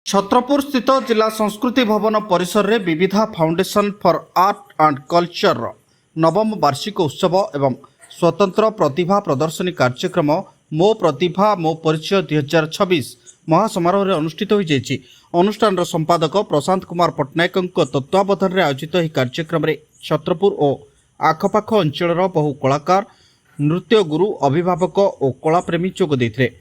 छत्रपुर स्थित जिला संस्कृति भवन परिसर में विविधा foundation for art and culture नवम वार्षिक उत्सव एवं स्वतंत्र प्रतिभा प्रदर्शनी कार्यक्रम मो प्रतिभा मो परिचय 2026 महासमारोह अनुष्ठित हो जाएगी। अनुष्ठान संपादक प्रशांत कुमार पट्टनायक तत्वावधान में आयोजित यह कार्यक्रम में छत्रपुर और आखपाख अंचल बहु कलाकार नृत्य गुरु अभिभावक और कलाप्रेमी जोग देते।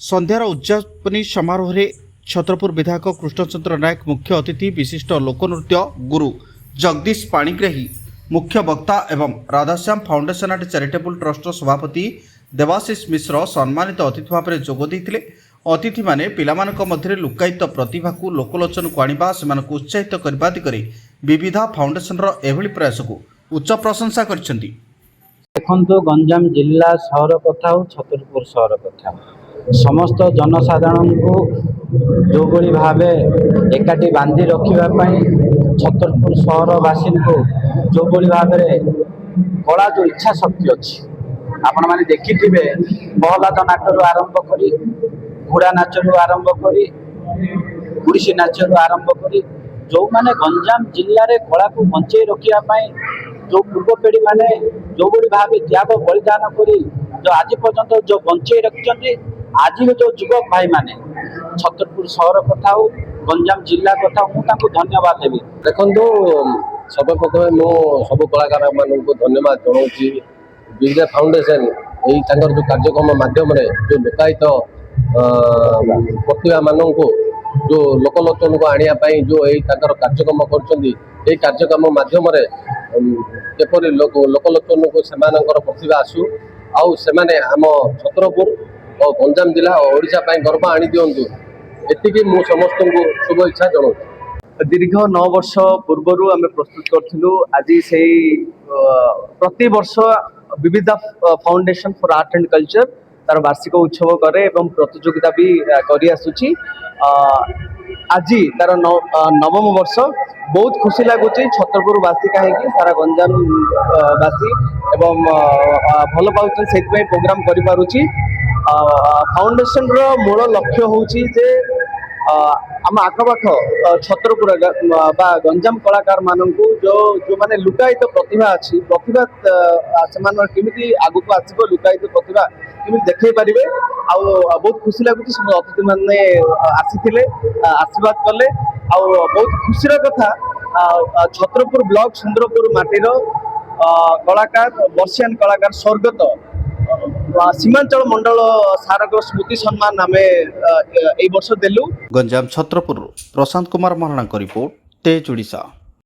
संध्यार उद्यापनी समारोह में छत्रपुर विधायक कृष्णचंद्र नायक मुख्य अतिथि विशिष्ट लोकनृत्य गुरु जगदीश पाणिग्राही मुख्य वक्ता एवं Radhashyam foundation and charitable trust सभापति देवाशीष मिश्र सम्मानित अतिथि भाव में जोग देते। अतिथि माने पिलामानक मध्य लुकायित प्रतिभा को लोकलोचन को आनिबा सेमानकु उत्साहित करबा दिगरे विविधा फाउंडेशन एभली प्रयास को उच्च प्रशंसा करछन्ति। देखो गंजाम जिला सहर कथा छतरपुर सहर कथा समस्त जनसाधारण को जो बड़ी भाव एकाठी बांधी रखापी छतरपुर सहरवासी को जो बड़ी भाव कला जो इच्छा शक्ति अच्छी आपण मैंने देखिथे बहलाद नाटरू आरंभ कर घोड़ा नाचरू आरंभ कर ओडिसी नाचरू आरंभ कर जो मैंने गंजाम जिले में कला को बंचे रखापी जो पूर्व पीढ़ी माने जो बड़ी भाव त्याग बलिदान कर जो आज पर्यंत जो बंचे रखिंट आज जो युवक भाई माने छतरपुर सहर कथा हो गंजाम जिला कथा मुझे धन्यवाद देवी। देखो सर्वप्रथम मो सब कलाकार मान को धन्यवाद जनाऊँगी। विविधा फाउंडेशन यही जो कार्यक्रम माध्यम जो लोकायत प्रतिभा मान को जो लोकलोचन को आने जो यही कार्यक्रम कर कार्यक्रम माध्यम केपरि लोकलोचन को सेमानकर प्रतिभा आसू आउ से आम छत्रपुर और गंजाम जिला और ओडिशा गर्व आनी दिंतु एति मु समस्त को शुभेच्छा जनाऊँ। दीर्घ 9 वर्ष पूर्व आम प्रस्तुत करूँ आज से प्रति वर्ष विविधा foundation for art and culture तार वार्षिक उत्सव करे एवं प्रतियोगिता भी करी आसुची। आज तार नवम वर्ष बहुत खुशी लगुच छतरपुरवासी कहीं सारा गंजाम वासी एवं भल पाँच से प्रोग्राम करुच्ची। फाउंडेशन रो मूल लक्ष्य होची जे आम आखपाख छतरपुर बा गंजाम कलाकार मानू जो जो माने लुकायित प्रतिभा अच्छी प्रतिभा से आगु को आसो लुकायित प्रतिभा केमी देखई पारे बहुत खुशी लगुच सब अतिथि मैंने आसी आशीर्वाद कले बहुत खुशी कथा छतरपुर ब्लॉक सुंदरपुर माटीर कलाकार वर्षियान कलाकार स्वर्गत सीमांचल मंडल सारक स्मृति सम्मान आम ए वर्ष देलु। गंजाम छत्रपुर प्रशांत कुमार महाराणा रिपोर्ट तेज ओडिशा।